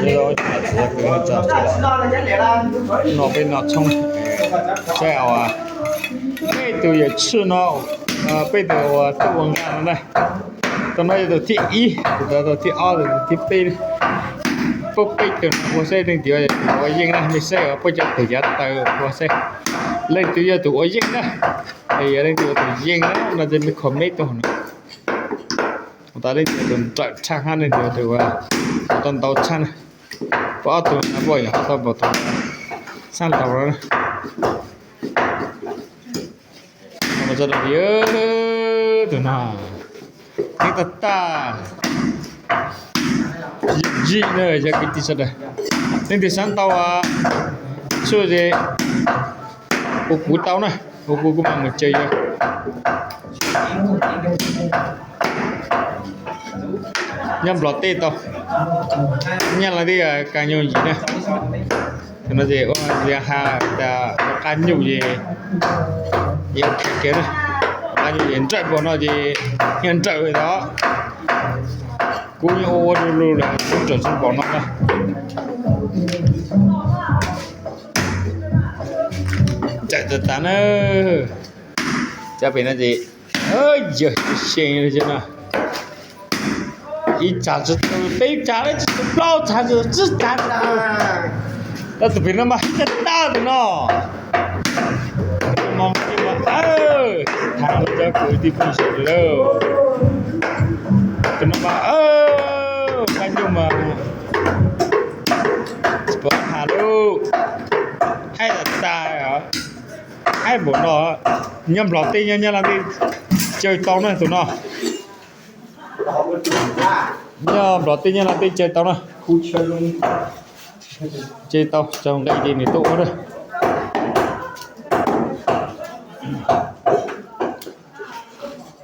이거 nó bên nó trong chèo bây giờ也吃nó bây giờ我都忘了呢当然有第一有第二有第八不被的我说那条我应了没说不就第一到我说lên từ giờ tụi yên đó thì ở đây tụi yên đó làจะมีคอมเมนต์ตัวนึงตอนนี้ตอนจัดช่างให้เนี่ยตัวตอนเตาช่างเพราะตัวน่ะบ่อยเขาต้องบอกตัวช่างเตาแล้วมันจะเยอะตัวน่ะนี่ตาจีเนี่ยจะกินที่สุดนี่ที่ช่างเตาช่วย Cú tao này, cú mà một chơi rồi. Nhâm lọt tê tao. Nhâm là đi cả nhiều gì nè. Thì nó gì ha ta cá nhiều gì. Nhiều kia này. Cá nhiều hiện trợ của nó gì hiện trợ rồi đó. Cú như ô luôn là cũng trở xuống bỏ nó này. Chạy thật tán ơi cha bên là gì ơi giời xinh rồi chứ nào ý trả cho tôi bếp trả đấy chứ bao trả cho chứ trả ta từ bên nó mà hết ta rồi nó mong đi mà thằng nó cho cười đi không sợ rồi đâu từ nó mà cái nhưng mà bỏ hà đâu hay là ta hả ai bố nó nhâm lọt tinh nha làm đi chơi tao này tụi nó nhâm lọt tinh nha làm đi chơi tao này chơi tao trong cái gì này tụ đó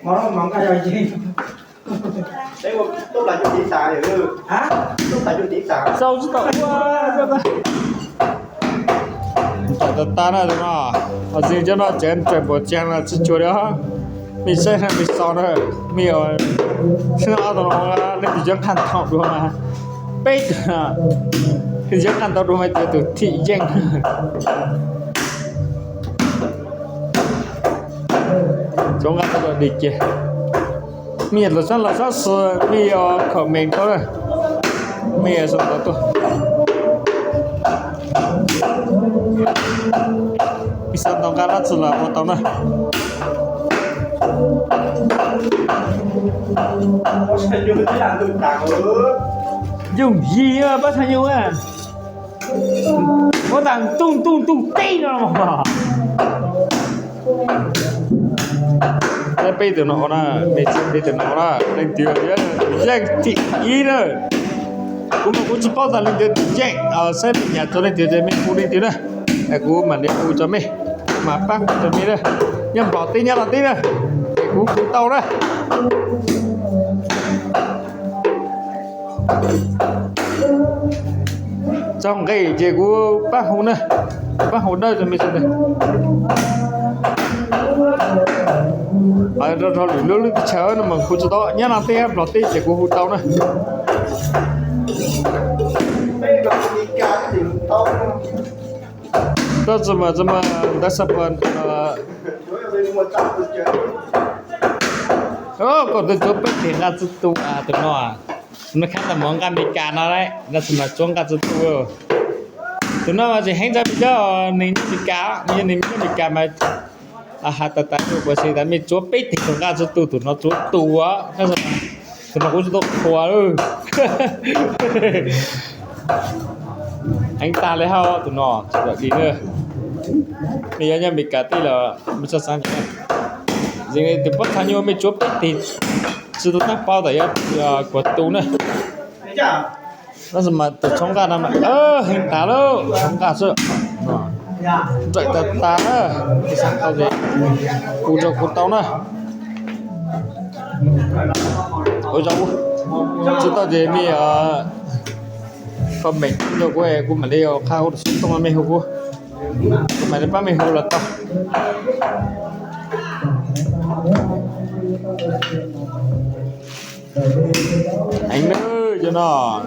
món cái gì đấy một tốt là chút tí xả để ư hả tốt là chút tí xả sao chứ tao ta nó nó ở dưới cho nó chén chén bột chén là chỉ chỗ đó mình sẽ làm mình sau đó mình ở xin ao đó là nên chỉ khăn thọ đúng mà bây giờ thì chỉ khăn thọ đúng mà từ thị dân chúng ta có đi chơi mình là sao sửa mình ở comment thôi mình ở sau đó thôi bisa tongkaran sulah potong nah dùng gì á bác thanh à có thằng tung tê nó mà cái bây giờ nó là mấy chuyện bây giờ nó là lên tiêu giang thị ý rồi cũng chỉ bao giờ lên tiêu giang sẽ bị nhà cho lên tiêu giang mình cũng lên tiêu này cú mà đi cú cho mày mà bác cho mày đây nhâm lọt tí đây cú tao đây trong cái gì cú bác hồn đây cho mày xem đây rồi lưỡi chớ nó mà cú cho đó nhá làm tí em lọt tí chỉ cú tao này đó怎么在上班còn tôi chụp cái tiền ra chút tu tụi nó nó khác là món ăn bị cạn nó đấy nó chỉ mà trốn cả chút tu tụi nó mà chỉ hành ra bây giờ mình bị cá như mình bị cá mà hạt tạt tụi bữa sau mình chụp cái tiền trốn cả chút tu tụi nó chụp tu á nó tụi nó cũng chụp khóa rồi anh ta lấy hao tụi nó được đi nữa bây giờ nhà mình cả tí là mình sẽ sang cái gì này thì bắt thằng nhau mình chụp thì chỉ tụi nó bao tại của tụi này nó gì mà từ trong cả năm hình tá đâu trong cả sự dậy ta đó đi sang tao gì cụ tao này ôi dâu chứ tao gì mi comment cho của mình đi khao xuống tông mình hú mày đến ba mình hú là tao anh ơi cho nó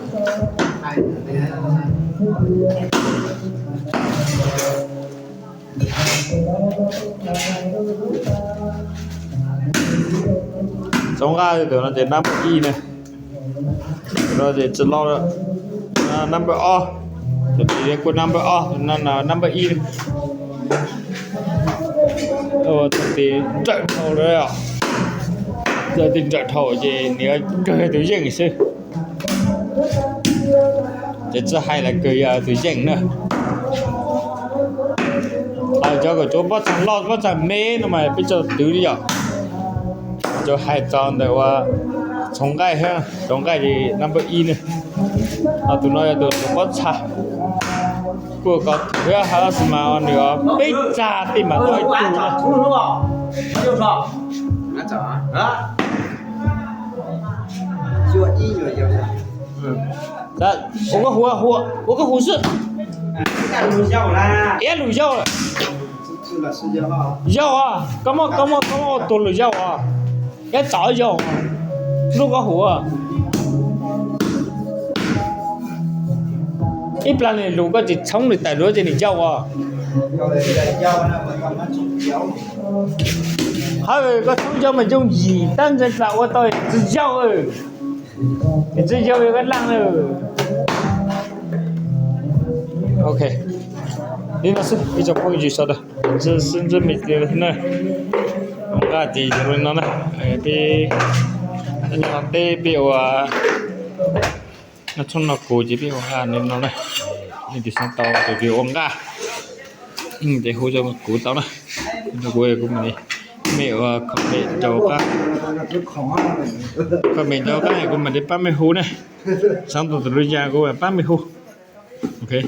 Xong ra thì tưởng là chỉ number Y này. Rồi thì chỉ lo number O. Thì chỉ có number O nên là number Y này. Thì trận thầu đấy ạ. Giờ tình trận thầu thì nếu cười từ riêng xưa. Thì chứ hay là cười từ riêng nữa. Cho cái chỗ bắt chẳng lọt bắt chẳng mê nó mà bây giờ từ đi ạ. Cho hai chọn để qua chống gai ha, chống gai thì number Y này. Tụi nó là tụi bắt cha. Của có thứ hai là mà nữa bây giờ thì mà tôi tụi nó đúng không? Chưa rõ. Nó rõ. Đó. Chưa y rồi giờ. Dạ, có cái hồ sơ. Cái lùi dầu là. Em lùi dầu rồi. Chứ là sư dầu hả? Dầu à, có một tôi lùi dầu à. Cái chọi dầu. Lúc có hồ à. Ít lần này lùi có chỉ sống được tại đó thì dầu à. Dầu này dầu nó mà còn nó trúng dầu. Hơi có sống dầu mà dùng gìตั้งใจtạo của tôi chỉ dầu ơi. Thì chỉ dầu cái lăng rồi. OK. Đi nào sư, bây giờ có gì sao đó. Chứ xin cho mình đi này. Ông ta chỉ rồi nó này. Thì anh nói tê biểu nó trong nó cố chỉ biểu nên nó này. Nên thì sang tàu từ biểu ông ta. Để hỗ trợ cố tao này. Nó quê của mình đi. Mẹ comment cho các comment cho các này của mình đi 30 hú này. Xong rồi từ giờ của 30 hú. OK.